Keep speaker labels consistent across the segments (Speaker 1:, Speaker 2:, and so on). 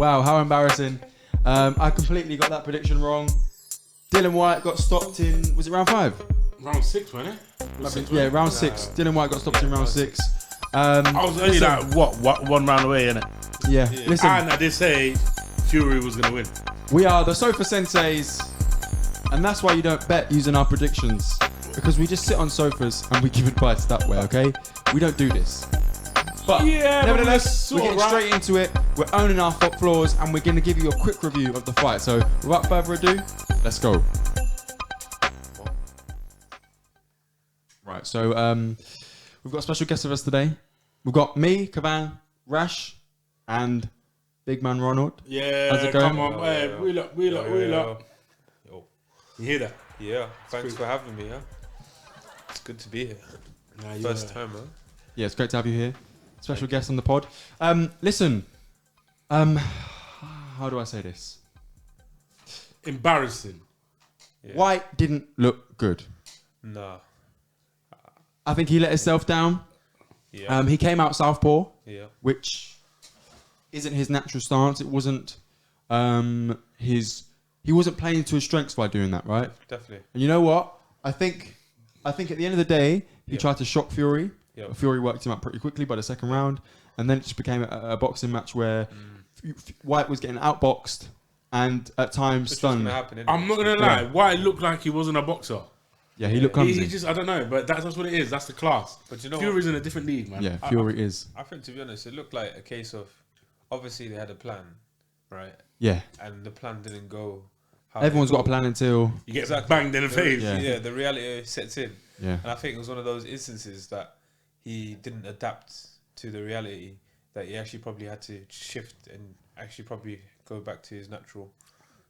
Speaker 1: Wow, how embarrassing. I completely got that prediction wrong. Dylan Whyte got stopped in, was it round 5?
Speaker 2: Round 6, wasn't it?
Speaker 1: Yeah, round 6. Dylan Whyte got stopped in round 6.
Speaker 2: I was only like, what, 1 round away, innit?
Speaker 1: Yeah, listen.
Speaker 2: And I did say Fury was going to win.
Speaker 1: We are the SOFA Senseis, and that's why you don't bet using our predictions. Because we just sit on sofas and we give advice that way, okay? We don't do this. But nevertheless, we're getting straight into it. We're owning our floors, and we're going to give you a quick review of the fight. So, without further ado, let's go. Right, so we've got a special guest with us today. We've got me, Kavan, Rash, and big man Ronald.
Speaker 2: Yeah,
Speaker 1: how's it going?
Speaker 2: come on, man. Wheel up.
Speaker 3: Yo.
Speaker 2: You hear that?
Speaker 3: Yeah, thanks for having me, huh? It's good to be here. First time, huh?
Speaker 1: Yeah, it's great to have you here. Special guest on the pod. Listen, how do I say this?
Speaker 2: Embarrassing.
Speaker 3: Yeah.
Speaker 1: Whyte didn't look good.
Speaker 3: Nah.
Speaker 1: I think he let himself down.
Speaker 3: Yeah.
Speaker 1: He came out southpaw,
Speaker 3: which
Speaker 1: isn't his natural stance. It wasn't he wasn't playing to his strengths by doing that, right?
Speaker 3: Definitely.
Speaker 1: And you know what? I think at the end of the day, he tried to shock Fury.
Speaker 3: Yep.
Speaker 1: Fury worked him up pretty quickly by the second round, and then it just became a boxing match where Whyte was getting outboxed and at times stunned.
Speaker 2: I'm not gonna lie, Whyte looked like he wasn't a boxer.
Speaker 1: Yeah, he looked clumsy.
Speaker 2: He just, I don't know, but that's what it is. That's the class.
Speaker 3: But you know,
Speaker 2: Fury's in a different league, man.
Speaker 1: Yeah, Fury is.
Speaker 3: I think, to be honest, it looked like a case of obviously they had a plan, right?
Speaker 1: Yeah.
Speaker 3: And the plan didn't go.
Speaker 1: Everyone's got a plan until
Speaker 2: you get banged in the face.
Speaker 3: Yeah, the reality sets in.
Speaker 1: Yeah.
Speaker 3: And I think it was one of those instances that he didn't adapt to the reality, that he actually probably had to shift and actually probably go back to his natural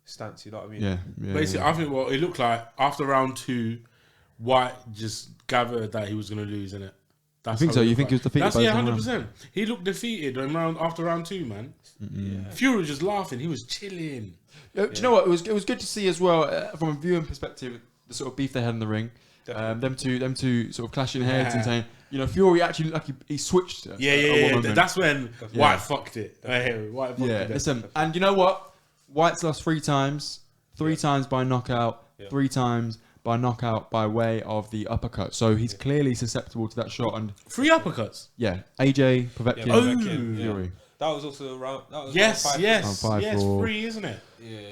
Speaker 3: stance. You know what I mean?
Speaker 1: Yeah.
Speaker 2: Basically, I think what it looked like after round 2, Whyte just gathered that he was going to lose, innit?
Speaker 1: I think so. You think he was defeated?
Speaker 2: That's 100%. He looked defeated after round 2, man. Yeah. Fury was just laughing. He was chilling.
Speaker 1: Do you know what? It was good to see as well from a viewing perspective the sort of beef they had in the ring. Them two sort of clashing heads and saying, you know, Fury actually looked like he switched.
Speaker 2: That's when Whyte fucked it. Whyte fucked it.
Speaker 1: Listen, and you know what? Whyte's lost 3 times. 3 times by knockout. 3 times by knockout by way of the uppercut. So he's clearly susceptible to that shot. And
Speaker 2: 3 uppercuts?
Speaker 1: Yeah. AJ, Povetkin, Fury.
Speaker 3: That was also around. That was
Speaker 2: yes,
Speaker 3: 3,
Speaker 2: isn't it?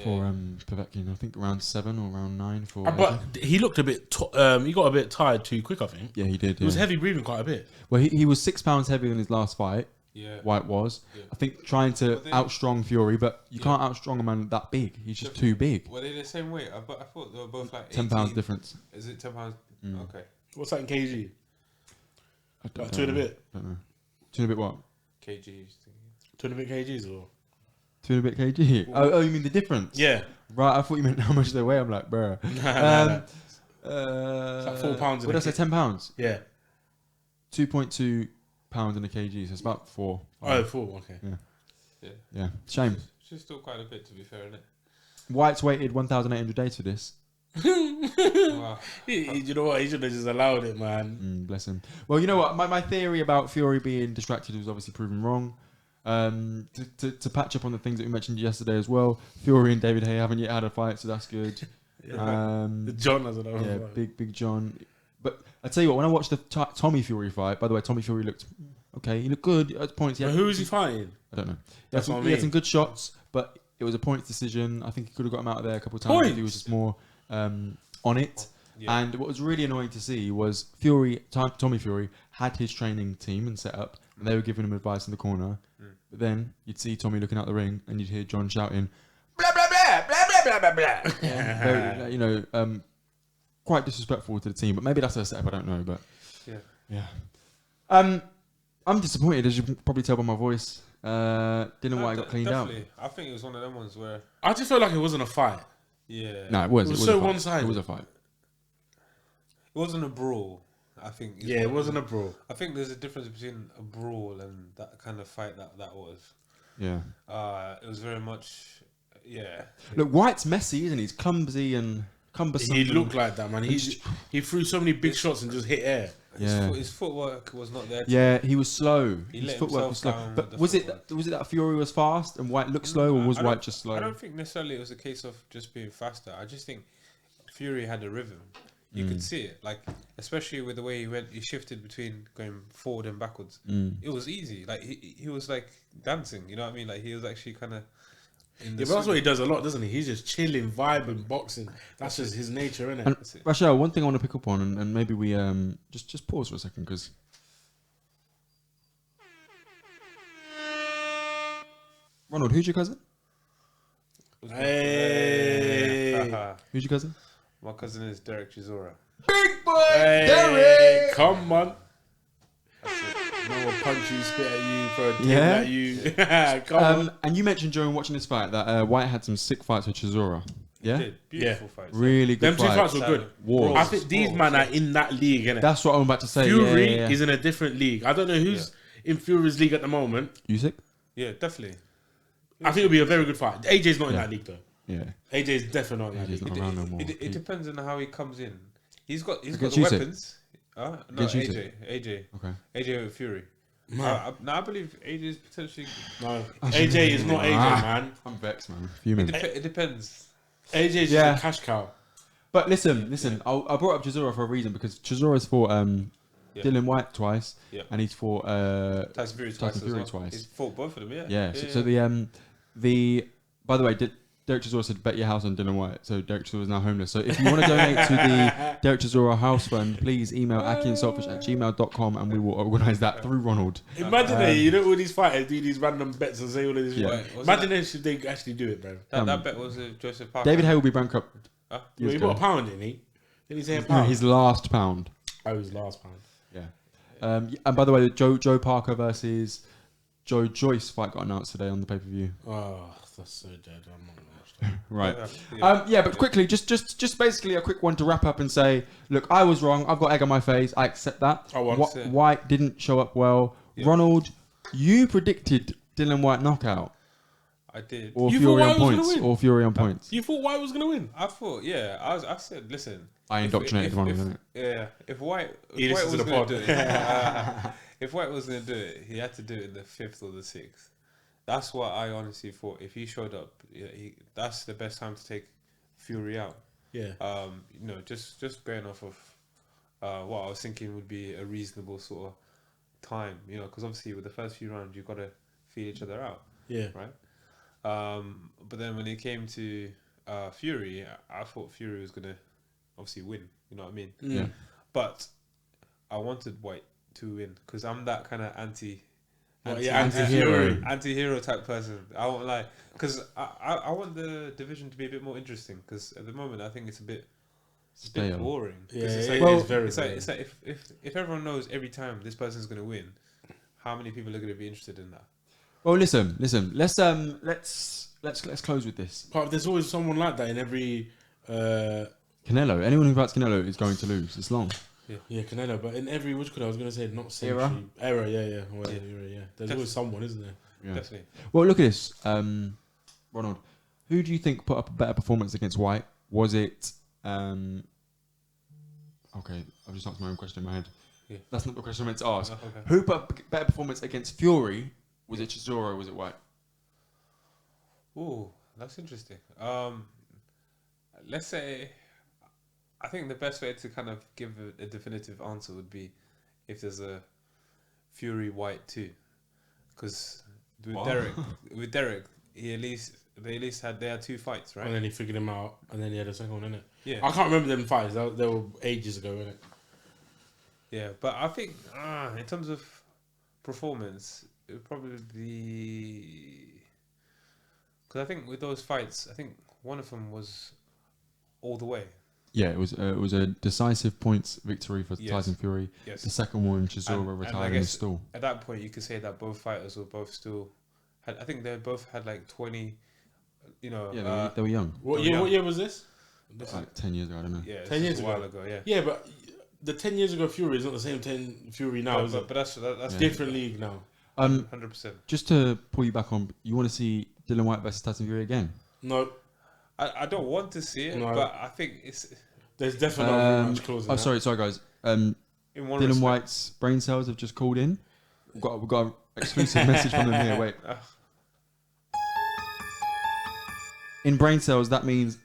Speaker 1: For Povetkin, I think round 7 or round 9 for.
Speaker 2: But he looked a bit. He got a bit tired too quick, I think.
Speaker 1: Yeah, he did.
Speaker 2: He was heavy breathing quite a bit.
Speaker 1: Well, he was 6 pounds heavier in his last fight.
Speaker 3: Yeah,
Speaker 1: Whyte was. Yeah. I think trying to outstrong Fury, but you can't outstrong a man that big. He's just too big.
Speaker 3: Were they the same weight? I thought they were both like
Speaker 1: 10 pounds difference.
Speaker 3: Is it 10 pounds? Okay.
Speaker 2: What's that in kg?
Speaker 1: I don't know.
Speaker 2: 2 and a bit.
Speaker 1: Don't know. 2 and a bit what?
Speaker 3: Kgs.
Speaker 2: 2 and a bit kgs or
Speaker 1: 2 and a bit kg. Oh, you mean the difference?
Speaker 2: Yeah.
Speaker 1: Right. I thought you meant how much they weigh. I'm like, bruh.
Speaker 2: It's like 4 pounds.
Speaker 1: What did I say? 10 pounds.
Speaker 2: Yeah.
Speaker 1: 2.2 pounds in a kg. So it's about 4.
Speaker 2: Oh, 4. Okay.
Speaker 1: Yeah. Shame.
Speaker 3: She's still quite a bit, to be fair, isn't it?
Speaker 1: Whyte's waited 1,800 days for this.
Speaker 3: Wow.
Speaker 2: You know what? He should have just allowed it, man.
Speaker 1: Bless him. Well, you know what? My theory about Fury being distracted was obviously proven wrong. To patch up on the things that we mentioned yesterday as well, Fury and David Haye haven't yet had a fight, so that's good.
Speaker 2: John has another fight.
Speaker 1: Big John. But I tell you what, when I watched the Tommy Fury fight, by the way, Tommy Fury looked okay. He looked good at points.
Speaker 2: Who is he fighting?
Speaker 1: I don't know. He had some good shots, but it was a points decision. I think he could have got him out of there a couple of times if he was just more on it. Yeah. And what was really annoying to see was Tommy Fury had his training team and set up, and they were giving him advice in the corner. But then you'd see Tommy looking out the ring, and you'd hear John shouting, "Blah blah blah blah blah blah blah blah." Very, quite disrespectful to the team. But maybe that's their setup. I don't know. But yeah. I'm disappointed, as you can probably tell by my voice. Didn't know why I got cleaned out.
Speaker 3: I think it was one of them ones where
Speaker 2: I just felt like it wasn't a fight.
Speaker 3: Yeah.
Speaker 1: No, it was.
Speaker 2: It was so one-sided.
Speaker 1: It was a fight.
Speaker 3: It wasn't a brawl. I think.
Speaker 2: Yeah, it wasn't a brawl.
Speaker 3: I think there's a difference between a brawl and that kind of fight that was.
Speaker 1: Yeah.
Speaker 3: It was very much. Yeah.
Speaker 1: Look, Whyte's messy, isn't he? He's clumsy and cumbersome.
Speaker 2: He looked like that, man. He threw so many big shots and just hit air.
Speaker 3: His footwork was not there.
Speaker 1: Yeah, he was slow.
Speaker 3: He
Speaker 1: His
Speaker 3: let
Speaker 1: footwork was
Speaker 3: himself
Speaker 1: slow.
Speaker 3: down
Speaker 1: But
Speaker 3: with
Speaker 1: was
Speaker 3: the
Speaker 1: it that Fury was fast and Whyte looked slow, or was Whyte just slow?
Speaker 3: I don't think necessarily it was a case of just being faster. I just think Fury had a rhythm. You could see it, like especially with the way he shifted between going forward and backwards. It was easy. Like he was like dancing. You know what I mean? Like he was actually kind of.
Speaker 2: Yeah, but that's what he does a lot, doesn't he? He's just chilling, vibing, boxing. That's just his nature, isn't it?
Speaker 1: And Rachel, one thing I want to pick up on, and maybe we just pause for a second, because Ronald, who's your cousin?
Speaker 2: Hey,
Speaker 1: Who's your cousin?
Speaker 3: My cousin is Derek Chisora.
Speaker 1: Big boy,
Speaker 2: hey,
Speaker 1: Derek.
Speaker 2: come on. No one punch you, spit at you, for a team at you. Come on.
Speaker 1: And you mentioned during watching this fight that Whyte had some sick fights with Chisora. Yeah,
Speaker 3: Beautiful fights.
Speaker 1: really good.
Speaker 2: Them two fights were good.
Speaker 1: Wars.
Speaker 2: I think these men are in that league, innit?
Speaker 1: That's what I'm about to say.
Speaker 2: Fury
Speaker 1: yeah.
Speaker 2: is in a different league. I don't know who's in Fury's league at the moment.
Speaker 1: Usyk?
Speaker 3: Yeah, definitely.
Speaker 2: I think it'll be a very good fight. AJ's not in that league though.
Speaker 1: Yeah.
Speaker 2: AJ's definitely not in that
Speaker 1: AJ's
Speaker 2: league.
Speaker 1: not around no more.
Speaker 3: It depends on how he comes in. He's got the
Speaker 1: Against Usyk?
Speaker 3: weapons. No,
Speaker 1: Against
Speaker 3: AJ.
Speaker 1: Okay.
Speaker 3: AJ with Fury.
Speaker 2: No.
Speaker 3: I believe AJ is potentially.
Speaker 2: No, AJ is not AJ, man.
Speaker 1: I'm vexed, man. Fuming.
Speaker 3: It depends.
Speaker 2: AJ's just a cash cow.
Speaker 1: But listen. I brought up Chisora for a reason, because Chisora's fought Dylan Whyte twice, and he's fought
Speaker 3: Tyson Fury
Speaker 1: twice.
Speaker 3: He's fought both of them, yeah.
Speaker 1: Yeah. So the by the way, Derek Chisora said bet your house on Dylan Whyte. So Derek Chisora is now homeless. So if you want to donate to the Derek Chisora house fund, please email akhi&saltfish@gmail.com and we will organise that through Ronald.
Speaker 2: Imagine you know all these fighters do these random bets and say all of this.
Speaker 1: Yeah.
Speaker 2: Imagine if they actually do it, bro.
Speaker 3: That bet was Joseph Parker.
Speaker 1: David Hay will be bankrupt.
Speaker 2: Well, he bought a pound, didn't he? Didn't he say a
Speaker 1: No,
Speaker 2: pound?
Speaker 1: his last pound.
Speaker 2: Oh, his last pound.
Speaker 1: Yeah. And by the way, Joe Parker versus Joe Joyce fight got announced today on the pay-per-view.
Speaker 2: Oh, that's so dead. I'm not gonna watch that.
Speaker 1: Right.
Speaker 3: Yeah.
Speaker 1: But quickly, just basically a quick one to wrap up and say, look, I was wrong. I've got egg on my face. I accept that. Whyte didn't show up well. Yeah. Ronald, you predicted Dylan Whyte knockout.
Speaker 3: I did.
Speaker 1: Or Fury on points. Or Fury on points.
Speaker 2: You thought Whyte was going to win?
Speaker 3: I thought, yeah. I said, listen.
Speaker 1: I indoctrinated Ronald, didn't it?
Speaker 3: Yeah. If Whyte was going to do it, if Whyte was going to do it, he had to do it in the 5th or the 6th. That's what I honestly thought. If he showed up, that's the best time to take Fury out.
Speaker 2: Yeah.
Speaker 3: Just going off of what I was thinking would be a reasonable sort of time, because obviously with the first few rounds you've got to feel each other out.
Speaker 2: Yeah.
Speaker 3: Right. But then when it came to Fury, I thought Fury was gonna obviously win. You know what I mean?
Speaker 1: Yeah.
Speaker 3: But I wanted Whyte to win because I'm that kind of anti-hero type person. I won't lie, because I want the division to be a bit more interesting. Because at the moment I think it's a bit boring.
Speaker 2: Yeah,
Speaker 3: it's like if everyone knows every time this person's gonna win, how many people are gonna be interested in that?
Speaker 1: Well, listen. Let's close with this.
Speaker 2: But there's always someone like that in every.
Speaker 1: Canelo. Anyone who fights Canelo is going to lose. It's long.
Speaker 2: Yeah, Canelo. But in every I was going to say not century era. Yeah. There's always someone, isn't there?
Speaker 3: Yeah. Definitely.
Speaker 1: Well, look at this, Ronald. Who do you think put up a better performance against Whyte? Was it? Okay, I've just asked my own question in my head. Yeah. That's not the question I meant to ask. Okay. Who put up a better performance against Fury? Was it Chisora or was it Whyte?
Speaker 3: Ooh, that's interesting. Let's say, I think the best way to kind of give a definitive answer would be if there's a Fury Whyte 2, because with Derek, they at least had 2 fights, right?
Speaker 2: And then he figured him out, and then he had a second one, innit?
Speaker 3: Yeah.
Speaker 2: I can't remember them fights. They were ages ago, innit?
Speaker 3: Yeah, but I think in terms of performance, it would probably be, because I think with those fights, I think one of them was all the way. Yeah,
Speaker 1: it was a decisive points victory for Tyson Fury. Yes. The second one, Chisora retired in the stall.
Speaker 3: At that point, you could say that both fighters were both still. I think they both had like 20.
Speaker 1: Yeah, they were young.
Speaker 2: What year was this?
Speaker 1: Like 10 years ago, I don't know.
Speaker 3: Yeah,
Speaker 2: 10 years ago.
Speaker 3: A while ago. Yeah.
Speaker 2: Yeah, but the 10 years ago Fury is not the same 10 Fury now.
Speaker 3: But that's
Speaker 2: different league now.
Speaker 3: 100%.
Speaker 1: Just to pull you back on, you want to see Dylan Whyte versus Tyson Fury again?
Speaker 2: No.
Speaker 3: I don't want to see it, but I think there's
Speaker 2: definitely a rematch clause.
Speaker 1: Sorry guys.
Speaker 3: In one
Speaker 1: Dylan
Speaker 3: respect.
Speaker 1: Whyte's brain cells have just called in. We've got an exclusive message from them here. Wait. In brain cells, that means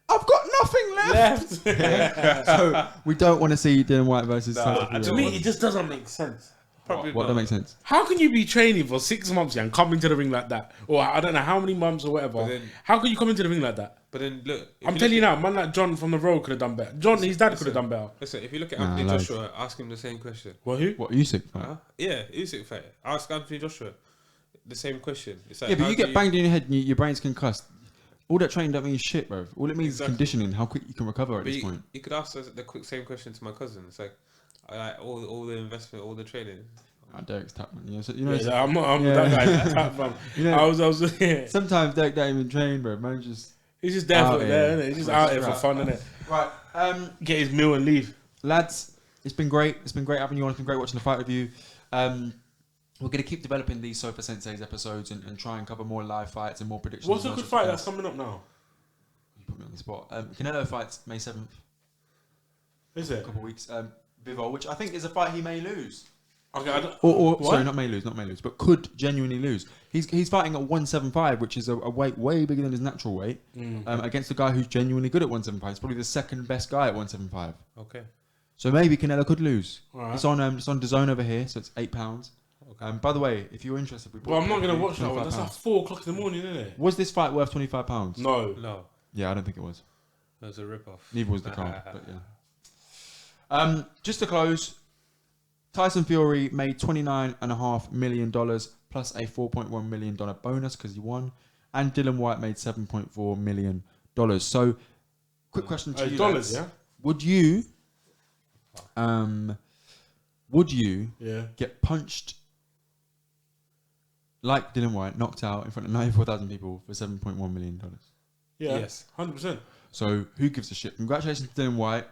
Speaker 1: I've got nothing left. So we don't want to see Dylan Whyte versus Tyson Fury.
Speaker 2: To me, it just doesn't make sense.
Speaker 3: Probably
Speaker 1: What
Speaker 3: not.
Speaker 1: that makes sense.
Speaker 2: How can you be training for 6 months and come into the ring like that? Or I don't know how many months or whatever.
Speaker 3: But then-
Speaker 2: How can you come into the ring like that?
Speaker 3: But then look, if
Speaker 2: I'm telling you now, man like John from the road could have done better. John, his dad could have done better.
Speaker 3: Listen, if you look at
Speaker 1: Nah,
Speaker 3: Anthony
Speaker 1: loads.
Speaker 3: Joshua, ask him the same question.
Speaker 2: What, who?
Speaker 1: What, Usyk?
Speaker 3: Huh? Yeah, Usyk fight. Ask Anthony Joshua the same question. It's like,
Speaker 1: Yeah, but
Speaker 3: how
Speaker 1: you
Speaker 3: do
Speaker 1: get banged in your head and your brain's concussed. All that training don't mean shit, bro. All it means
Speaker 3: Exactly.
Speaker 1: is conditioning, how quick you can recover at
Speaker 3: But
Speaker 1: this point.
Speaker 3: you could ask the quick same question to my cousin. It's like, all the investment, all the training.
Speaker 1: Derek's tap, man. You know,
Speaker 2: Yeah, I'm
Speaker 1: Yeah.
Speaker 2: that guy's tap, fam.
Speaker 1: You know-
Speaker 2: I was yeah.
Speaker 1: sometimes Derek don't even train, bro. Man, just
Speaker 2: He's just there
Speaker 1: Out
Speaker 2: for
Speaker 1: here.
Speaker 2: there, innit? He's just out here for
Speaker 1: Right.
Speaker 2: fun, innit?
Speaker 1: right.
Speaker 2: Get his meal and leave.
Speaker 1: Lads, it's been great. It's been great having you on. It's been great watching the fight with you. We're going to keep developing these SOFA Senseis episodes and try and cover more live fights and more predictions.
Speaker 2: What's a
Speaker 1: and
Speaker 2: good
Speaker 1: those
Speaker 2: fight
Speaker 1: sorts
Speaker 2: that's
Speaker 1: of
Speaker 2: coming up now?
Speaker 1: things. You put me on the spot. Canelo fights May 7th,
Speaker 2: Is
Speaker 1: a
Speaker 2: it?
Speaker 1: couple of weeks. Bivol, which I think is a fight he may lose.
Speaker 2: Okay, I don't,
Speaker 1: Or
Speaker 2: What?
Speaker 1: sorry, not may lose, but could genuinely lose. He's fighting at 175, which is a weight way bigger than his natural weight, against a guy who's genuinely good at 175. He's probably the second best guy at 175.
Speaker 3: Okay.
Speaker 1: So maybe Canelo could lose.
Speaker 2: Alright.
Speaker 1: It's on DAZN over here, so it's £8. By the way, if you're interested, we
Speaker 2: Well, I'm not going to watch that one.
Speaker 1: £25.
Speaker 2: That's like 4 o'clock in the morning, isn't it?
Speaker 1: Was this fight worth £25?
Speaker 2: No.
Speaker 3: No,
Speaker 1: Yeah, I don't think it was.
Speaker 3: it was a rip-off.
Speaker 1: Neither was the card, but yeah. Just to close, Tyson Fury made $29.5 million plus a $4.1 million bonus because he won, and Dylan Whyte made $7.4 million. So, quick question to you,
Speaker 2: dollars,
Speaker 1: lads.
Speaker 2: yeah?
Speaker 1: Would you
Speaker 2: Yeah.
Speaker 1: get punched like Dylan Whyte, knocked out in front of 94,000 people for $7.1 million?
Speaker 2: Yeah.
Speaker 3: Yes.
Speaker 2: 100%.
Speaker 1: So, who gives a shit? Congratulations to Dylan Whyte.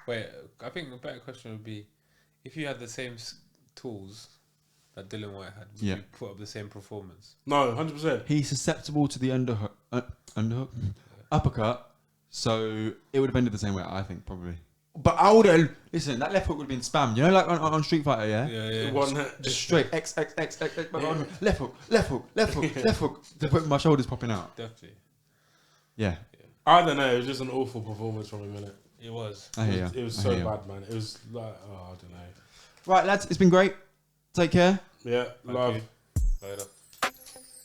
Speaker 3: Wait, I think the better question would be, if you had the same tools that Dylan Whyte had, would
Speaker 1: Yeah.
Speaker 3: you put up the same performance?
Speaker 2: No, 100%.
Speaker 1: He's susceptible to the underhook, uppercut, so it would have ended the same way, I think, probably. But I would have, listen, that left hook would have been spammed. You know, like on Street Fighter, yeah?
Speaker 3: Yeah.
Speaker 2: One,
Speaker 1: Just straight, X, but left hook, left hook, left hook, left hook. To put my shoulders popping out.
Speaker 3: Definitely.
Speaker 1: Yeah.
Speaker 2: I don't know. It was just an awful performance from him, innit?
Speaker 3: It was.
Speaker 1: I hear ya.
Speaker 2: It was
Speaker 1: I
Speaker 2: so
Speaker 1: hear ya.
Speaker 2: bad, man. It was like, I don't know.
Speaker 1: Right, lads, it's been great. Take care.
Speaker 2: Yeah,
Speaker 3: Thank
Speaker 2: love.
Speaker 3: you. Later.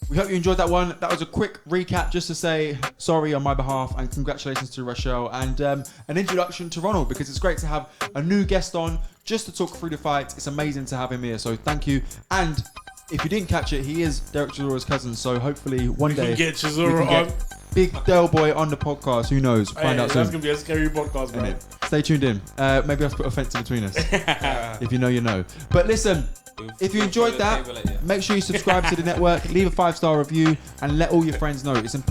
Speaker 1: We hope you enjoyed that one. That was a quick recap just to say sorry on my behalf and congratulations to Rochelle and an introduction to Ronald, because it's great to have a new guest on just to talk through the fight. It's amazing to have him here, so thank you. And if you didn't catch it, he is Derek Chisora's cousin, so hopefully one
Speaker 2: We
Speaker 1: day
Speaker 2: can get
Speaker 1: we
Speaker 2: Chisora
Speaker 1: can
Speaker 2: on.
Speaker 1: get Big Del Boy on the podcast. Who knows? Find out
Speaker 2: That's
Speaker 1: soon.
Speaker 2: going to be a scary podcast, man.
Speaker 1: Innit? Stay tuned in. Maybe I'll put a fence in between us. If you know, you know. But listen, if you enjoyed that, make sure you subscribe to the network, leave a 5-star review, and let all your friends know. It's important.